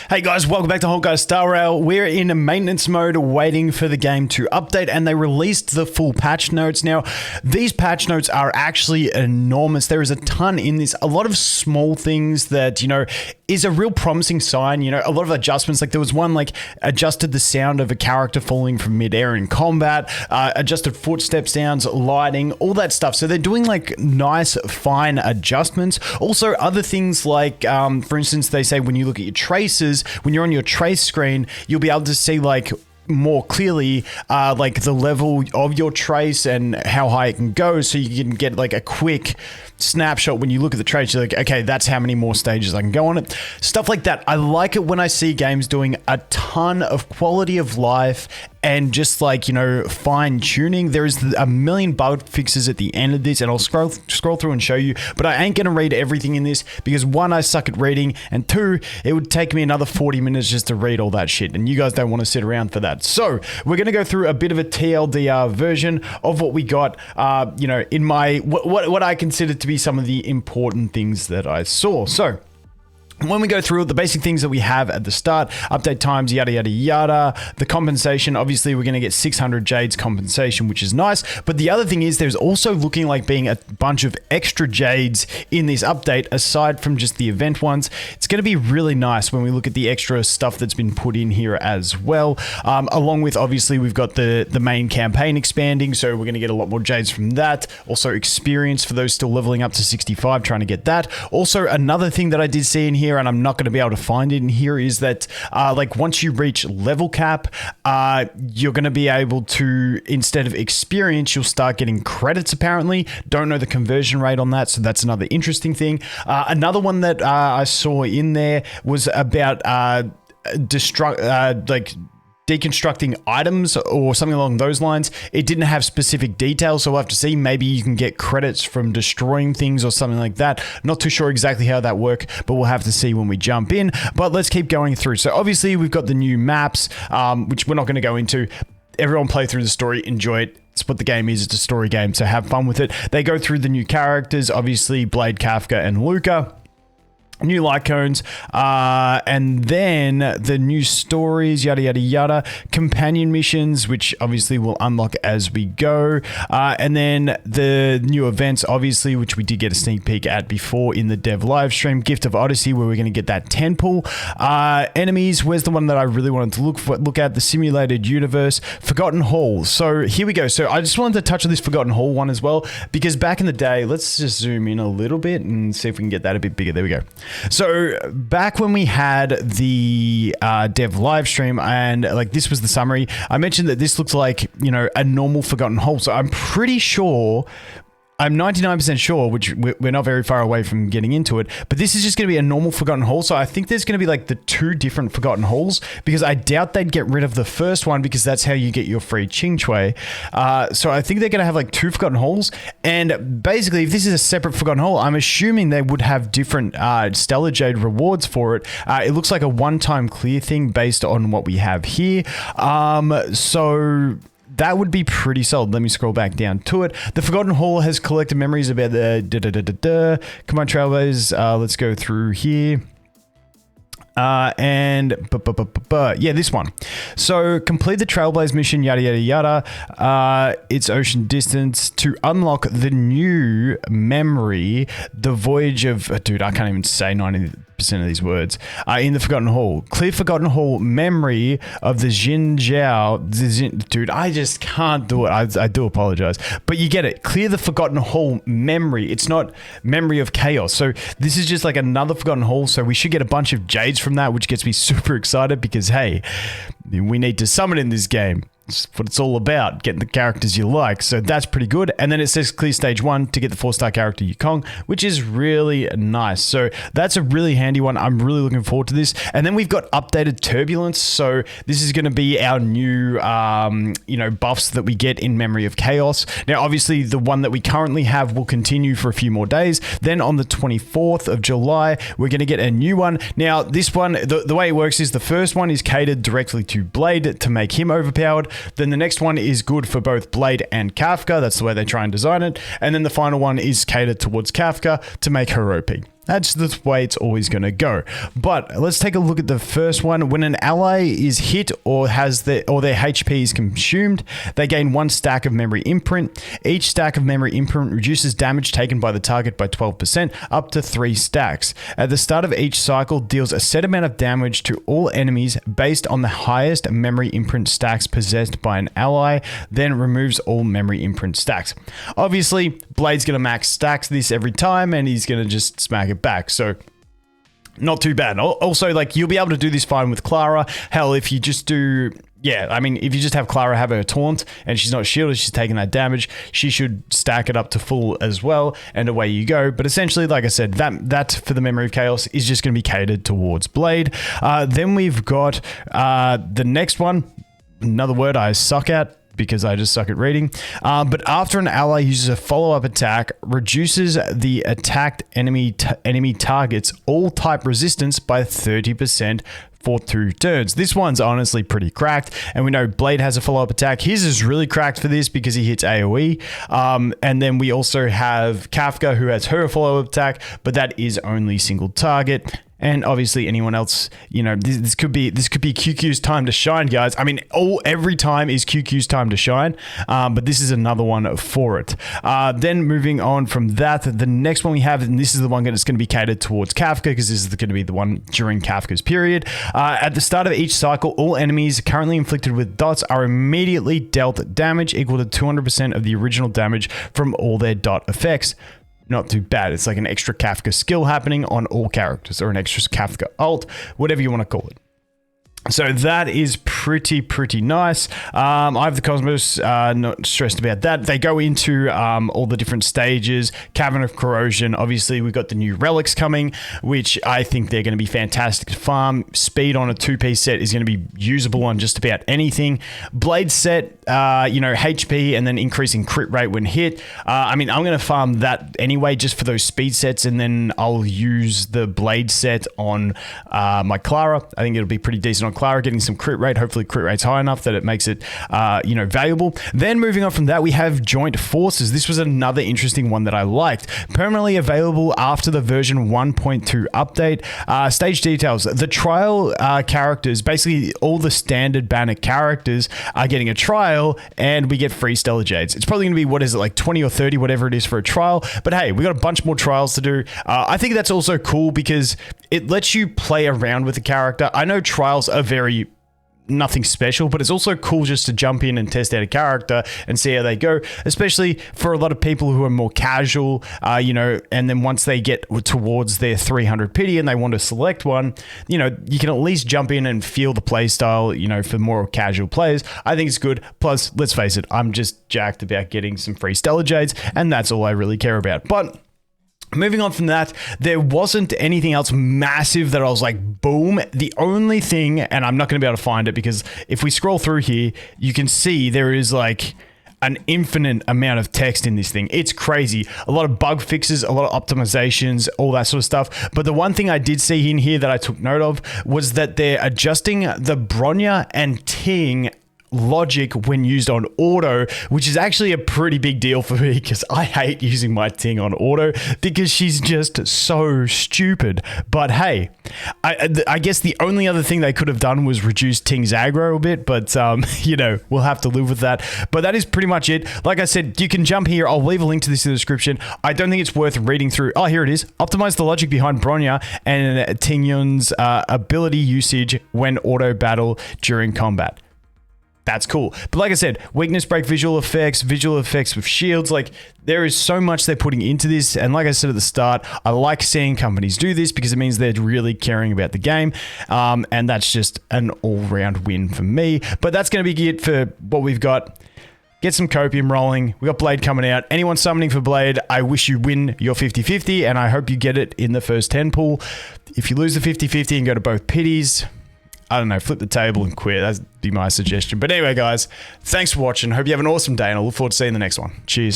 Hey guys, welcome back to Honkai Star Rail. We're in maintenance mode waiting for the game to update, and they released the full patch notes. Now, these patch notes are actually enormous. There is a ton in this, a lot of small things that, is a real promising sign. A lot of adjustments, like there was one like adjusted the sound of a character falling from midair in combat, adjusted footstep sounds, lighting, all that stuff. So they're doing like nice, fine adjustments. Also, other things like, for instance, they say when you look at your traces, when you're on your trace screen, you'll be able to see like more clearly like the level of your trace and how high it can go, so you can get like a quick snapshot when you look at the trace. You're like, okay, that's how many more stages I can go on it. Stuff like that. I like it when I see games doing a ton of quality of life and just like, fine tuning. There is a million bug fixes at the end of this, and I'll scroll through and show you, but I ain't going to read everything in this because one, I suck at reading, and two, it would take me another 40 minutes just to read all that shit, and you guys don't want to sit around for that. So we're going to go through a bit of a TLDR version of what we got, in my, what I consider to be some of the important things that I saw. So when we go through the basic things that we have at the start, update times, yada, yada, yada, the compensation, obviously we're going to get 600 Jades compensation, which is nice. But the other thing is there's also looking like being a bunch of extra Jades in this update, aside from just the event ones. It's going to be really nice when we look at the extra stuff that's been put in here as well. Along with, obviously, we've got the main campaign expanding, so we're going to get a lot more Jades from that. Also experience for those still leveling up to 65, trying to get that. Also, another thing that I did see in here, and I'm not going to be able to find it in here, is that like once you reach level cap, you're going to be able to, instead of experience, you'll start getting credits apparently. Don't know the conversion rate on that, so that's another interesting thing. Another one that I saw in there was about deconstructing items or something along those lines. It didn't have specific details, so we'll have to see. Maybe you can get credits from destroying things or something like that. Not too sure exactly how that works, but we'll have to see when we jump in. But let's keep going through. So obviously we've got the new maps, which we're not going to go into. Everyone play through the story, enjoy it. It's what the game is. It's a story game, so have fun with it. They go through the new characters, obviously Blade, Kafka, and Luca. New light cones, and then the new stories, yada, yada, yada. Companion missions, which obviously will unlock as we go. And then the new events, obviously, which we did get a sneak peek at before in the dev live stream. Gift of Odyssey, where we're going to get that 10 pool. Enemies, where's the one that I really wanted to look at? The simulated universe. Forgotten Hall. So here we go. So I just wanted to touch on this Forgotten Hall one as well, because back in the day, let's just zoom in a little bit and see if we can get that a bit bigger. There we go. So back when we had the dev live stream, and like this was the summary, I mentioned that this looks like, a normal Forgotten Hall. So I'm pretty sure, I'm 99% sure, which we're not very far away from getting into it, but this is just going to be a normal Forgotten Hall. So I think there's going to be like the two different Forgotten Halls, because I doubt they'd get rid of the first one, because that's how you get your free Ching Chui. So I think they're going to have like two Forgotten Halls. And basically, if this is a separate Forgotten Hall, I'm assuming they would have different Stellar Jade rewards for it. It looks like a one-time clear thing based on what we have here. So that would be pretty solid. Let me scroll back down to it. The Forgotten Hall has collected memories about the Come on, Trailblazers. Let's go through here. Yeah, this one. So complete the Trailblaze mission, yada, yada, yada. It's ocean distance to unlock the new memory, the voyage of, dude, I can't even say 90% of these words, in the Forgotten Hall. Clear Forgotten Hall memory of the Jin Zhao. Dude, I just can't do it. I do apologize. But you get it. Clear the Forgotten Hall memory. It's not memory of chaos. So this is just like another Forgotten Hall. So we should get a bunch of Jades from that, which gets me super excited, because, hey, we need to summon in this game. It's what it's all about, getting the characters you like. So that's pretty good. And then it says clear stage 1 to get the 4-star character Yukong, which is really nice. So that's a really handy one. I'm really looking forward to this. And then we've got updated turbulence. So this is going to be our new, buffs that we get in Memory of Chaos. Now, obviously, the one that we currently have will continue for a few more days. Then on the 24th of July, we're going to get a new one. Now, this one, the way it works is the first one is catered directly to Blade to make him overpowered. Then the next one is good for both Blade and Kafka. That's the way they try and design it. And then the final one is catered towards Kafka to make her OP. That's the way it's always going to go. But let's take a look at the first one. When an ally is hit or their HP is consumed, they gain 1 stack of memory imprint. Each stack of memory imprint reduces damage taken by the target by 12%, up to 3 stacks. At the start of each cycle, deals a set amount of damage to all enemies based on the highest memory imprint stacks possessed by an ally, then removes all memory imprint stacks. Obviously, Blade's going to max stacks this every time, and he's going to just smack it back. So not too bad. Also, like, you'll be able to do this fine with Clara. Hell, if you just do, yeah, I mean, if you just have Clara have her taunt and she's not shielded, she's taking that damage, she should stack it up to full as well, and away you go. But essentially, like I said, that for the Memory of Chaos is just going to be catered towards Blade. Then we've got the next one, another word I suck at, because I just suck at reading. But after an ally uses a follow-up attack, reduces the attacked enemy target's all-type resistance by 30% for 2 turns. This one's honestly pretty cracked, and we know Blade has a follow-up attack. His is really cracked for this because he hits AoE. And then we also have Kafka, who has her follow-up attack, but that is only single target. And obviously anyone else, you know, this could be QQ's time to shine, guys. I mean, every time is QQ's time to shine, but this is another one for it. Then moving on from that, the next one we have, and this is the one that's going to be catered towards Kafka, because this is going to be the one during Kafka's period. At the start of each cycle, all enemies currently inflicted with dots are immediately dealt damage equal to 200% of the original damage from all their dot effects. Not too bad. It's like an extra Kafka skill happening on all characters, or an extra Kafka ult, whatever you want to call it. So that is pretty nice. I have the Cosmos, not stressed about that. They go into all the different stages. Cavern of Corrosion. Obviously, we've got the new relics coming, which I think they're going to be fantastic to farm. Speed on a 2-piece set is going to be usable on just about anything. Blade set, you know, HP and then increasing crit rate when hit. I mean, I'm going to farm that anyway, just for those speed sets, and then I'll use the Blade set on my Clara. I think it'll be pretty decent on Clara, getting some crit rate. Hopefully crit rate's high enough that it makes it, you know, valuable. Then moving on from that, we have Joint Forces. This was another interesting one that I liked. Permanently available after the version 1.2 update. Stage details. The trial characters, basically all the standard banner characters, are getting a trial, and we get free Stellar Jades. It's probably going to be, what is it, like 20 or 30, whatever it is for a trial. But hey, we got a bunch more trials to do. I think that's also cool because it lets you play around with the character. I know trials are very nothing special, but it's also cool just to jump in and test out a character and see how they go, especially for a lot of people who are more casual, you know, and then once they get towards their 300 pity and they want to select one, you know, you can at least jump in and feel the play style, you know, for more casual players. I think it's good. Plus, let's face it, I'm just jacked about getting some free Stellar Jades, and that's all I really care about. But moving on from that, there wasn't anything else massive that I was like, boom. The only thing, and I'm not going to be able to find it because if we scroll through here, you can see there is like an infinite amount of text in this thing. It's crazy. A lot of bug fixes, a lot of optimizations, all that sort of stuff. But the one thing I did see in here that I took note of was that they're adjusting the Bronya and Ting logic when used on auto, which is actually a pretty big deal for me because I hate using my Ting on auto because she's just so stupid. But hey, I guess the only other thing they could have done was reduce Ting's aggro a bit, but you know, we'll have to live with that. But that is pretty much it. Like I said, you can jump here. I'll leave a link to this in the description. I don't think it's worth reading through. Oh, here it is. Optimize the logic behind Bronya and Ting Yun's ability usage when auto battle during combat. That's cool. But like I said, weakness break visual effects with shields, like there is so much they're putting into this. And like I said at the start, I like seeing companies do this because it means they're really caring about the game. And that's just an all-round win for me. But that's going to be it for what we've got. Get some copium rolling. We got Blade coming out. Anyone summoning for Blade, I wish you win your 50-50 and I hope you get it in the first 10 pool. If you lose the 50-50 and go to both pities, I don't know, flip the table and quit. That'd be my suggestion. But anyway, guys, thanks for watching. Hope you have an awesome day, and I look forward to seeing the next one. Cheers.